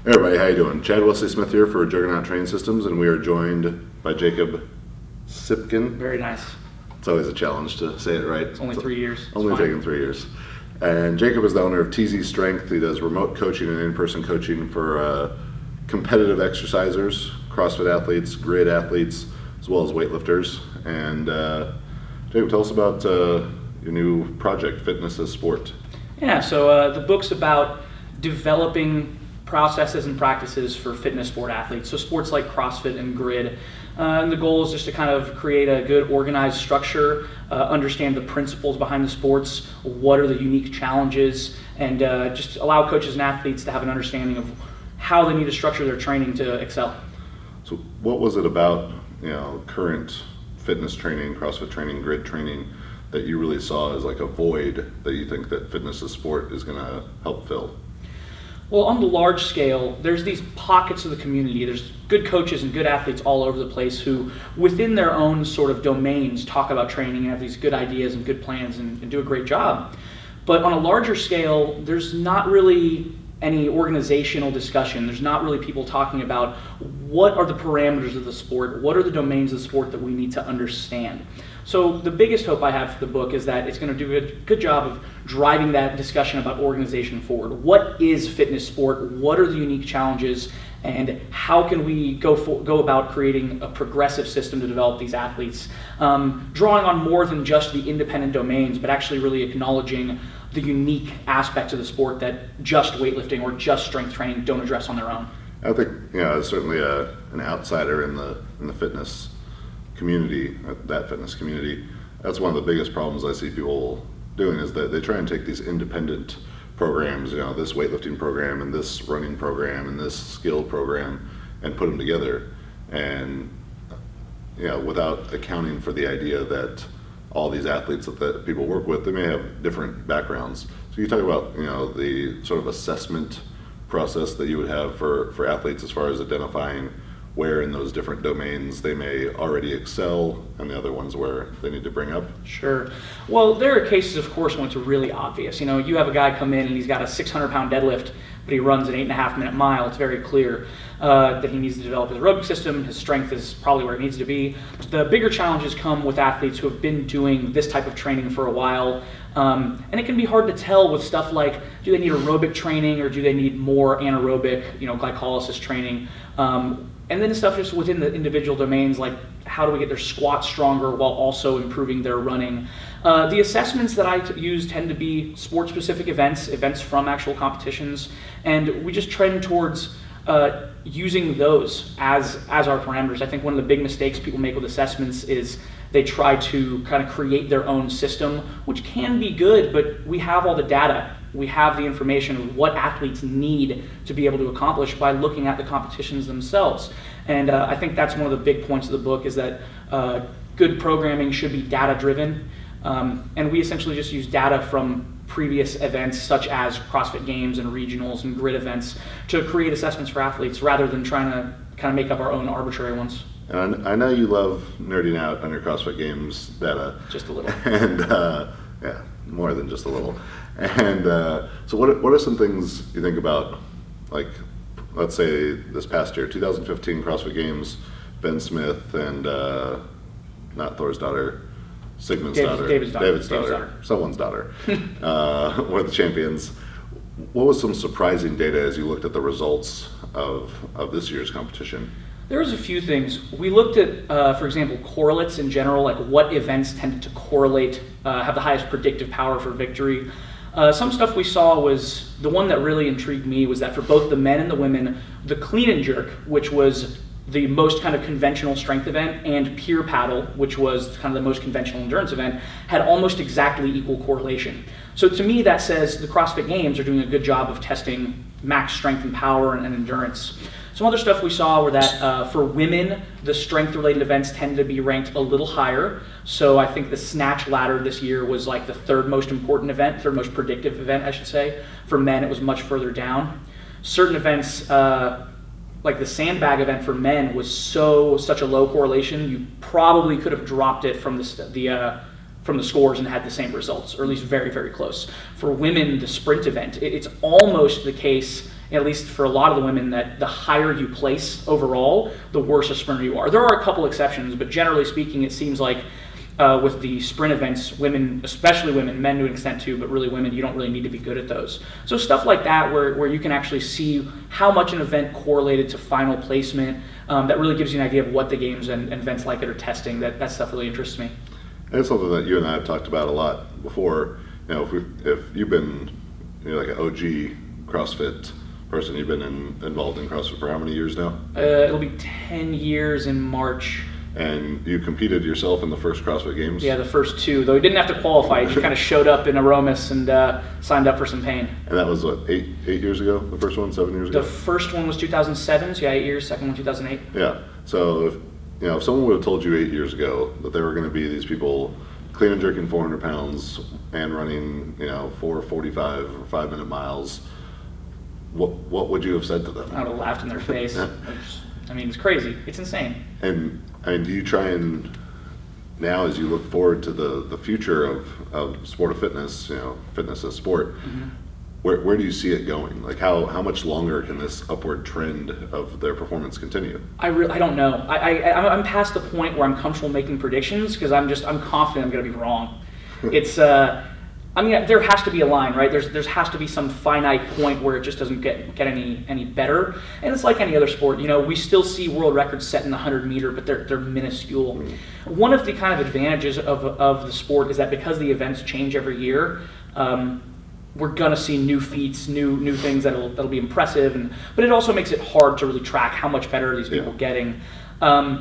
Hey everybody, how you doing? Chad Wesley Smith here for Juggernaut Training Systems, and we are joined by Jacob Tsypkin. Very nice. It's always a challenge to say it right. It's only 3 years. Only taken 3 years. And Jacob is the owner of TZ Strength. He does remote coaching and in-person coaching for competitive exercisers, CrossFit athletes, grid athletes, as well as weightlifters. And Jacob, tell us about your new project, Fitness as Sport. Yeah, so the book's about developing processes and practices for fitness sport athletes. So sports like CrossFit and Grid. And the goal is just to kind of create a good organized structure, understand the principles behind the sports, what are the unique challenges, and just allow coaches and athletes to have an understanding of how they need to structure their training to excel. So what was it about, current fitness training, CrossFit training, grid training, that you really saw as like a void that you think that Fitness as Sport is going to help fill? Well, on the large scale, there's these pockets of the community. There's good coaches and good athletes all over the place who, within their own sort of domains, talk about training and have these good ideas and good plans and do a great job. But on a larger scale, there's not really any organizational discussion. There's not really people talking about what are the parameters of the sport, what are the domains of the sport that we need to understand. So the biggest hope I have for the book is that it's going to do a good job of driving that discussion about organization forward. What is fitness sport? What are the unique challenges? And how can we go about creating a progressive system to develop these athletes? Drawing on more than just the independent domains, but actually really acknowledging the unique aspects of the sport that just weightlifting or just strength training don't address on their own. I think, as certainly an outsider in the fitness community, that fitness community, that's one of the biggest problems I see people doing, is that they try and take these independent programs, this weightlifting program and this running program and this skill program, and put them together, and without accounting for the idea that all these athletes that people work with, they may have different backgrounds. So you talk about the sort of assessment process that you would have for athletes as far as identifying where in those different domains they may already excel and the other ones where they need to bring up? Sure. Well, there are cases, of course, when it's really obvious. You have a guy come in and he's got a 600-pound deadlift, but he runs an 8.5-minute mile. It's very clear that he needs to develop his aerobic system. His strength is probably where it needs to be. The bigger challenges come with athletes who have been doing this type of training for a while. And it can be hard to tell with stuff like, do they need aerobic training or do they need more anaerobic, glycolysis training? And then stuff just within the individual domains, like how do we get their squat stronger while also improving their running. The assessments that I use tend to be sport-specific events from actual competitions, and we just trend towards using those as our parameters. I think one of the big mistakes people make with assessments is they try to kind of create their own system, which can be good, but we have all the data. We have the information of what athletes need to be able to accomplish by looking at the competitions themselves. And I think that's one of the big points of the book, is that good programming should be data-driven. And we essentially just use data from previous events such as CrossFit Games and regionals and grid events to create assessments for athletes rather than trying to kind of make up our own arbitrary ones. And I know you love nerding out on your CrossFit Games data. Just a little. And yeah, more than just a little. And so what are some things you think about, like, let's say this past year, 2015 CrossFit Games, Ben Smith and not Thor's daughter, Sigmund's daughter, David's daughter, someone's daughter, were the champions. What was some surprising data as you looked at the results of this year's competition? There was a few things. We looked at, for example, correlates in general, like what events tended to correlate, have the highest predictive power for victory. Some stuff we saw was, the one that really intrigued me was that for both the men and the women, the clean and jerk, which was the most kind of conventional strength event, and pier paddle, which was kind of the most conventional endurance event, had almost exactly equal correlation. So to me, that says the CrossFit Games are doing a good job of testing max strength and power and endurance. Some other stuff we saw were that for women, the strength-related events tend to be ranked a little higher. So I think the snatch ladder this year was like the third most important event, third most predictive event, I should say. For men, it was much further down. Certain events, like the sandbag event for men, was such a low correlation, you probably could have dropped it from the scores and had the same results, or at least very, very close. For women, the sprint event, it's almost the case at least for a lot of the women, that the higher you place overall, the worse a sprinter you are. There are a couple exceptions, but generally speaking, it seems like with the sprint events, women, especially women, men to an extent too, but really women, you don't really need to be good at those. So stuff like that where you can actually see how much an event correlated to final placement, that really gives you an idea of what the games and events like it are testing. That stuff really interests me. And it's something that you and I have talked about a lot before. If you've been like an OG CrossFit person, you've been involved in CrossFit for how many years now? It'll be 10 years in March. And you competed yourself in the first CrossFit Games? Yeah, the first two, though he didn't have to qualify. He just kind of showed up in Aromas and signed up for some pain. And that was what, eight years ago? The first one, 7 years ago? The first one was 2007, so yeah, 8 years. Second one, 2008. Yeah. So if someone would have told you 8 years ago that there were going to be these people clean and jerking 400 pounds and running 4:45 or 5-minute miles, what would you have said to them? I would have laughed in their face. I mean, it's crazy. It's insane. And do you try and now, as you look forward to the future of sport of fitness, fitness as sport, where do you see it going? Like how much longer can this upward trend of their performance continue? I don't know. I'm past the point where I'm comfortable making predictions because I'm confident I'm going to be wrong. It's there has to be a line, right? There has to be some finite point where it just doesn't get any better. And it's like any other sport. We still see world records set in the 100-meter, but they're minuscule. One of the kind of advantages of the sport is that because the events change every year, we're gonna see new feats, new things that'll be impressive, but it also makes it hard to really track how much better are these people getting. I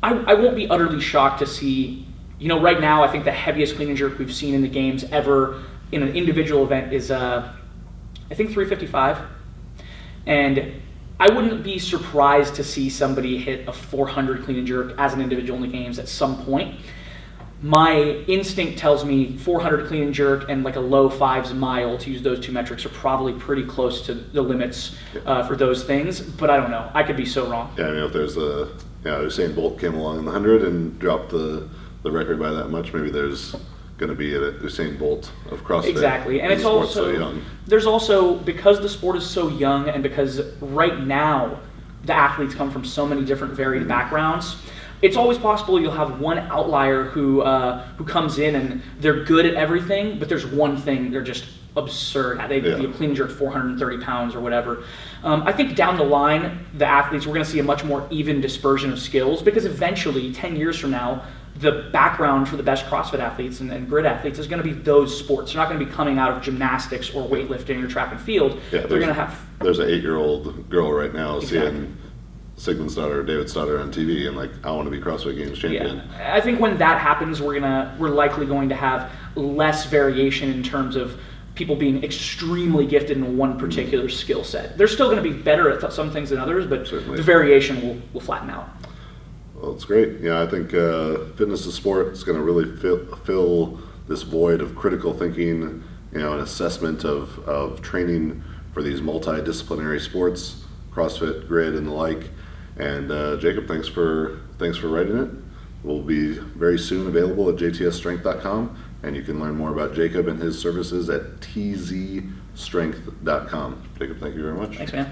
won't be utterly shocked to see. Right now, I think the heaviest clean and jerk we've seen in the games ever in an individual event is, I think 355. And I wouldn't be surprised to see somebody hit a 400 clean and jerk as an individual in the games at some point. My instinct tells me 400 clean and jerk and like a low fives mile, to use those two metrics, are probably pretty close to the limits for those things, but I don't know. I could be so wrong. Yeah, if there's Usain Bolt came along in the 100 and dropped the record by that much, maybe there's going to be a Usain Bolt of CrossFit. Exactly, and it's also so young. There's also, because the sport is so young, and because right now the athletes come from so many different varied backgrounds, it's always possible you'll have one outlier who comes in and they're good at everything, but there's one thing they're just absurd. They clean and jerk 430 pounds or whatever. I think down the line, the athletes, we're going to see a much more even dispersion of skills, because eventually, 10 years from now, the background for the best CrossFit athletes and grid athletes is going to be those sports. They're not going to be coming out of gymnastics or weightlifting or track and field. Yeah, they're going to have. There's an 8-year-old girl right now seeing Sigmund's daughter, David's daughter on TV, and I want to be CrossFit Games champion. Yeah. I think when that happens, we're likely going to have less variation in terms of people being extremely gifted in one particular skill set. They're still going to be better at some things than others, but the variation will flatten out. Well, it's great. Yeah, I think fitness is sport. It's going to really fill this void of critical thinking, an assessment of training for these multi-disciplinary sports, CrossFit, Grid, and the like. And Jacob, thanks for writing it. We'll be very soon available at jtsstrength.com, and you can learn more about Jacob and his services at tzstrength.com. Jacob, thank you very much. Thanks, man.